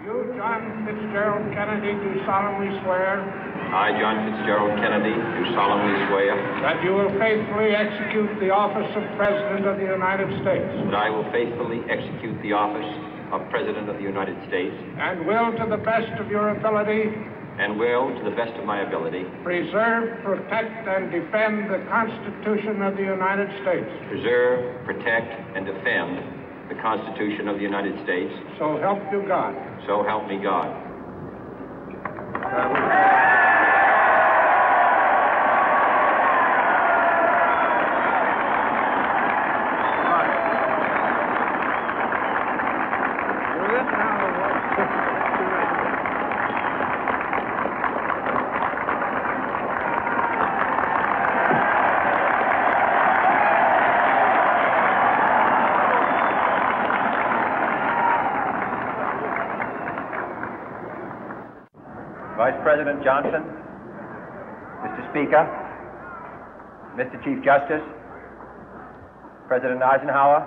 You, John Fitzgerald Kennedy, do solemnly swear. I, John Fitzgerald Kennedy, do solemnly swear. That you will faithfully execute the office of President of the United States. That I will faithfully execute the office of President of the United States. And will, to the best of your ability. And will, to the best of my ability. Preserve, protect, and defend the Constitution of the United States. Preserve, protect, and defend the Constitution of the United States. So help you God. So help me God. Vice President Johnson, Mr. Speaker, Mr. Chief Justice, President Eisenhower,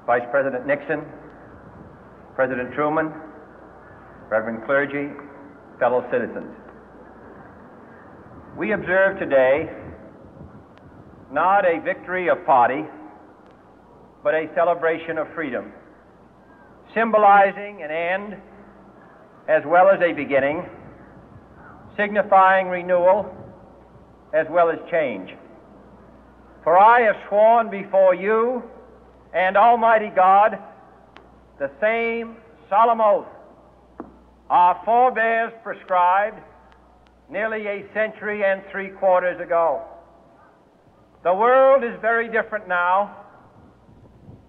Vice President Nixon, President Truman, Reverend clergy, fellow citizens. We observe today not a victory of party, but a celebration of freedom, symbolizing an end as well as a beginning, signifying renewal as well as change. For I have sworn before you and Almighty God the same solemn oath our forebears prescribed nearly a century and 3/4 ago. The world is very different now,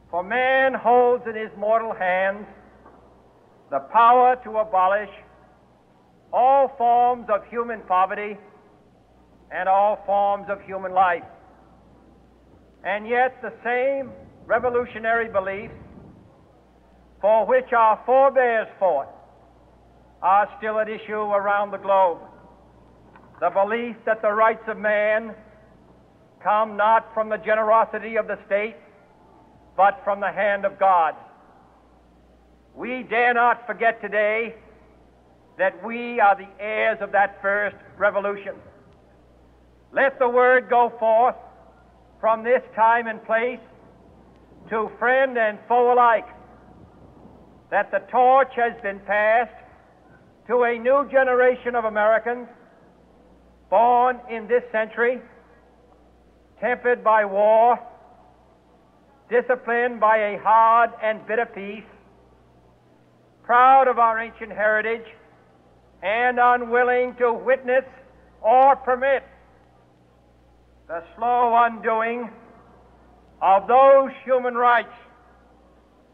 for man holds in his mortal hands the power to abolish all forms of human poverty and all forms of human life. And yet the same revolutionary beliefs for which our forebears fought are still at issue around the globe. The belief that the rights of man come not from the generosity of the state, but from the hand of God. We dare not forget today that we are the heirs of that first revolution. Let the word go forth from this time and place to friend and foe alike that the torch has been passed to a new generation of Americans born in this century, tempered by war, disciplined by a hard and bitter peace, proud of our ancient heritage, and unwilling to witness or permit the slow undoing of those human rights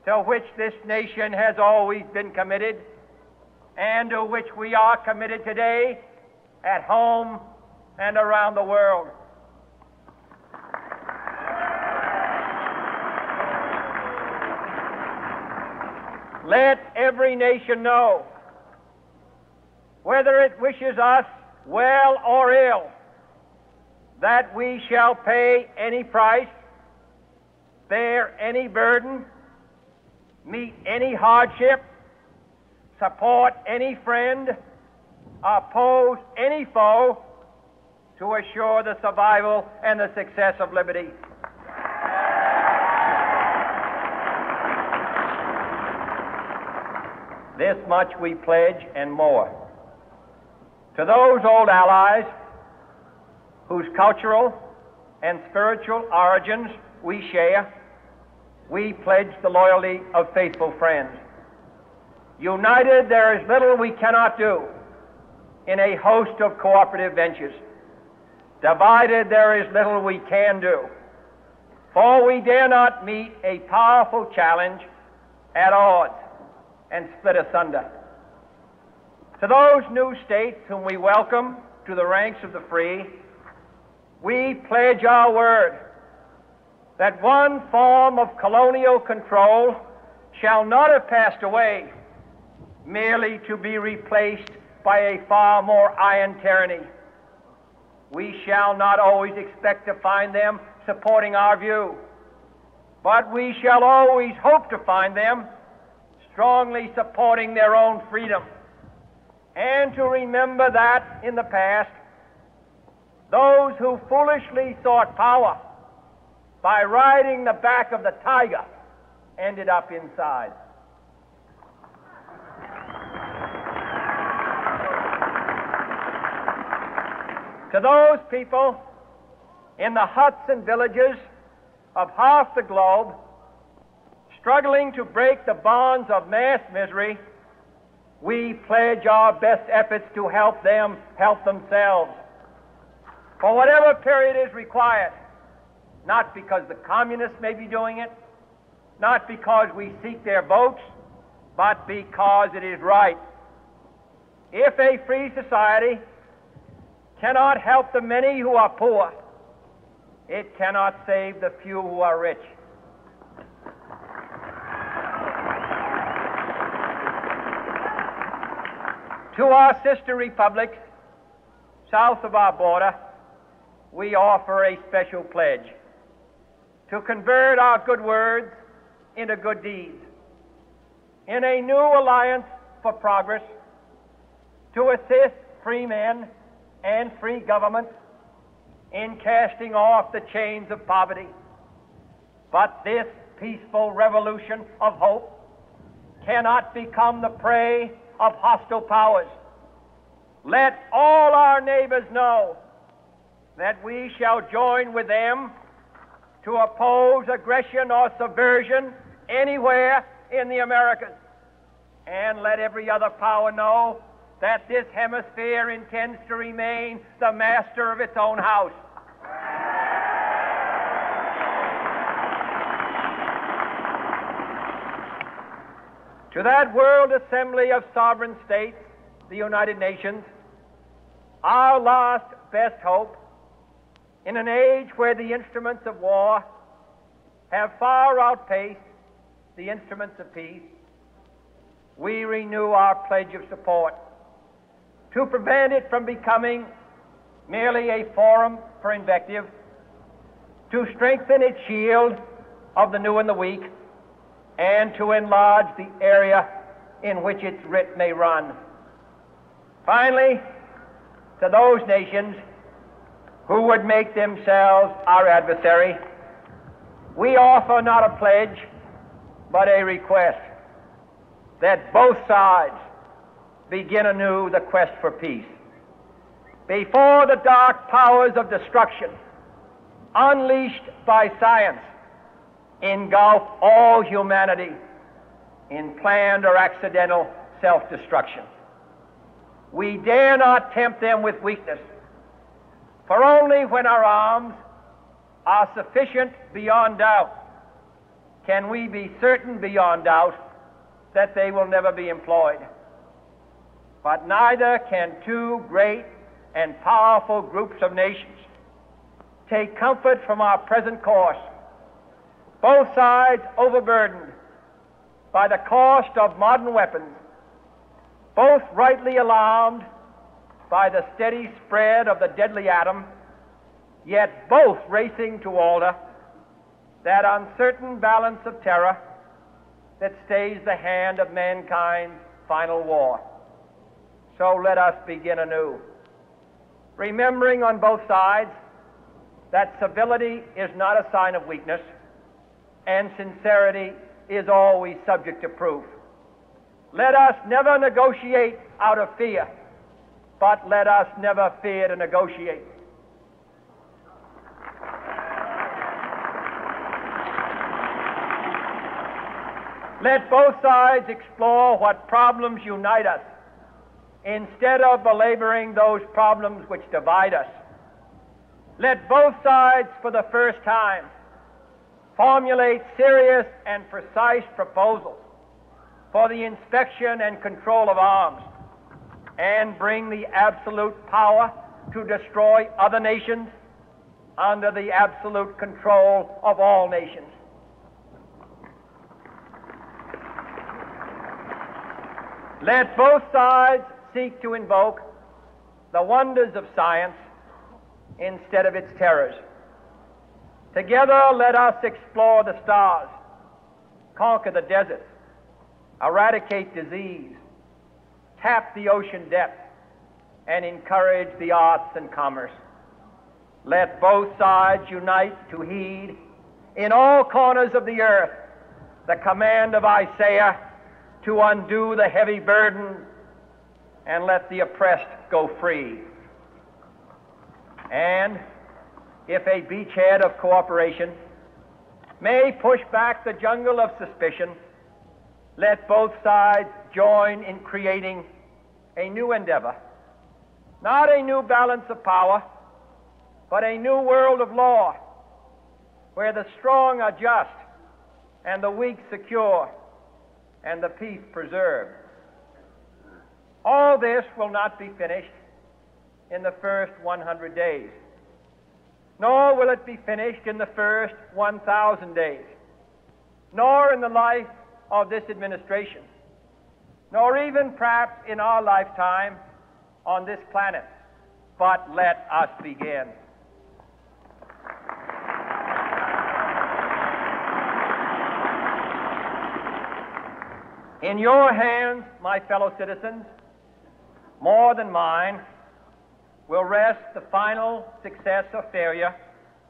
to which this nation has always been committed and to which we are committed today at home and around the world. Let every nation know, whether it wishes us well or ill, that we shall pay any price, bear any burden, meet any hardship, support any friend, oppose any foe to assure the survival and the success of liberty. This much we pledge and more. To those old allies whose cultural and spiritual origins we share, we pledge the loyalty of faithful friends. United, there is little we cannot do in a host of cooperative ventures. Divided, there is little we can do, for we dare not meet a powerful challenge at odds and split asunder. To those new states whom we welcome to the ranks of the free, we pledge our word that one form of colonial control shall not have passed away merely to be replaced by a far more iron tyranny. We shall not always expect to find them supporting our view, but we shall always hope to find them strongly supporting their own freedom, and to remember that in the past, those who foolishly sought power by riding the back of the tiger ended up inside. To those people in the huts and villages of half the globe struggling to break the bonds of mass misery, we pledge our best efforts to help them help themselves for whatever period is required, not because the communists may be doing it, not because we seek their votes, but because it is right. If a free society cannot help the many who are poor, it cannot save the few who are rich. To our sister republics south of our border, we offer a special pledge to convert our good words into good deeds, in a new alliance for progress, to assist free men and free governments in casting off the chains of poverty. But this peaceful revolution of hope cannot become the prey of hostile powers. Let all our neighbors know that we shall join with them to oppose aggression or subversion anywhere in the Americas. And let every other power know that this hemisphere intends to remain the master of its own house. To that World Assembly of Sovereign States, the United Nations, our last best hope, in an age where the instruments of war have far outpaced the instruments of peace, we renew our pledge of support to prevent it from becoming merely a forum for invective, to strengthen its shield of the new and the weak, and to enlarge the area in which its writ may run. Finally, to those nations who would make themselves our adversary, we offer not a pledge, but a request that both sides begin anew the quest for peace. Before the dark powers of destruction, unleashed by science, engulf all humanity in planned or accidental self-destruction, we dare not tempt them with weakness, for only when our arms are sufficient beyond doubt can we be certain beyond doubt that they will never be employed. But neither can two great and powerful groups of nations take comfort from our present course, both sides overburdened by the cost of modern weapons, both rightly alarmed by the steady spread of the deadly atom, yet both racing to alter that uncertain balance of terror that stays the hand of mankind's final war. So let us begin anew, remembering on both sides that civility is not a sign of weakness, and sincerity is always subject to proof. Let us never negotiate out of fear, but let us never fear to negotiate. Let both sides explore what problems unite us, instead of belaboring those problems which divide us. Let both sides, for the first time, formulate serious and precise proposals for the inspection and control of arms, and bring the absolute power to destroy other nations under the absolute control of all nations. Let both sides seek to invoke the wonders of science instead of its terrors. Together, let us explore the stars, conquer the deserts, eradicate disease, tap the ocean depth, and encourage the arts and commerce. Let both sides unite to heed in all corners of the earth the command of Isaiah to undo the heavy burden and let the oppressed go free. And if a beachhead of cooperation may push back the jungle of suspicion, let both sides join in creating a new endeavor, not a new balance of power, but a new world of law, where the strong are just and the weak secure and the peace preserved. All this will not be finished in the first 100 days, nor will it be finished in the first 1,000 days, nor in the life of this administration, nor even perhaps in our lifetime on this planet. But let us begin. In your hands, my fellow citizens, more than mine, will rest the final success or failure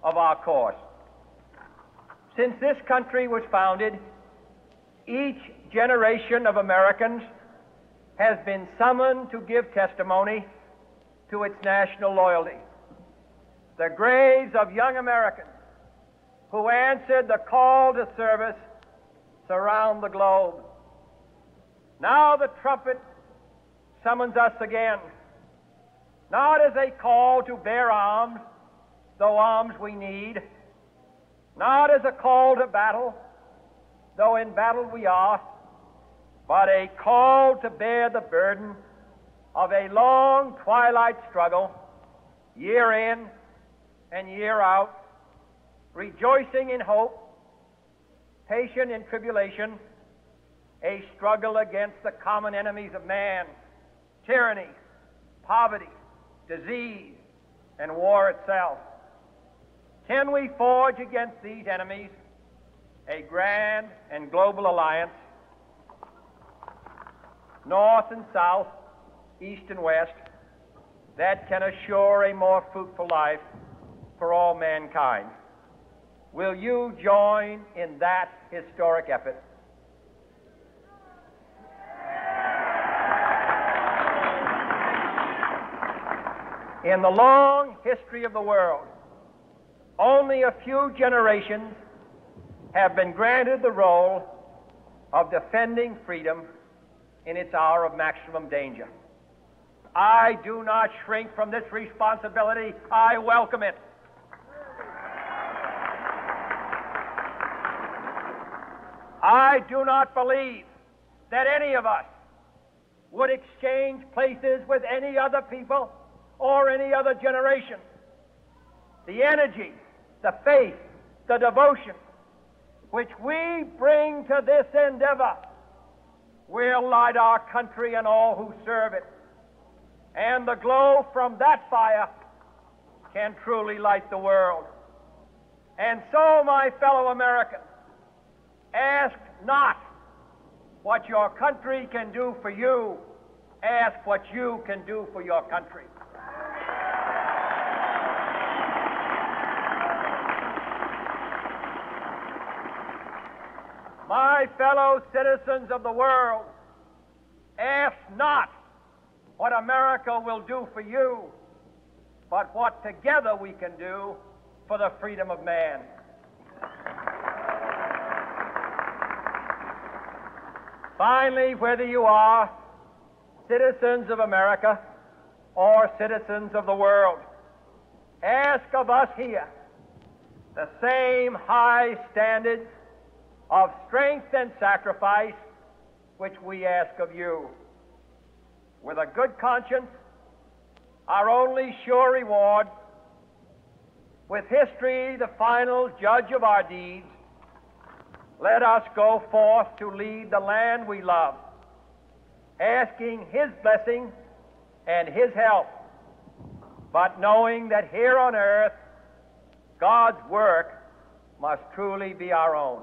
of our course. Since this country was founded, each generation of Americans has been summoned to give testimony to its national loyalty. The graves of young Americans who answered the call to service surround the globe. Now the trumpet summons us again, not as a call to bear arms, though arms we need, not as a call to battle, though in battle we are, but a call to bear the burden of a long twilight struggle, year in and year out, rejoicing in hope, patient in tribulation, a struggle against the common enemies of man, tyranny, poverty, disease, and war itself. Can we forge against these enemies a grand and global alliance, north and south, east and west, that can assure a more fruitful life for all mankind? Will you join in that historic effort? In the long history of the world, only a few generations have been granted the role of defending freedom in its hour of maximum danger. I do not shrink from this responsibility. I welcome it. I do not believe that any of us would exchange places with any other people or any other generation. The energy, the faith, the devotion which we bring to this endeavor will light our country and all who serve it. And the glow from that fire can truly light the world. And so, my fellow Americans, ask not what your country can do for you. Ask what you can do for your country. My fellow citizens of the world, ask not what America will do for you, but what together we can do for the freedom of man. Finally, whether you are citizens of America or citizens of the world, ask of us here the same high standards of strength and sacrifice which we ask of you. With a good conscience, our only sure reward, with history the final judge of our deeds, let us go forth to lead the land we love, asking His blessing and His help, but knowing that here on earth God's work must truly be our own.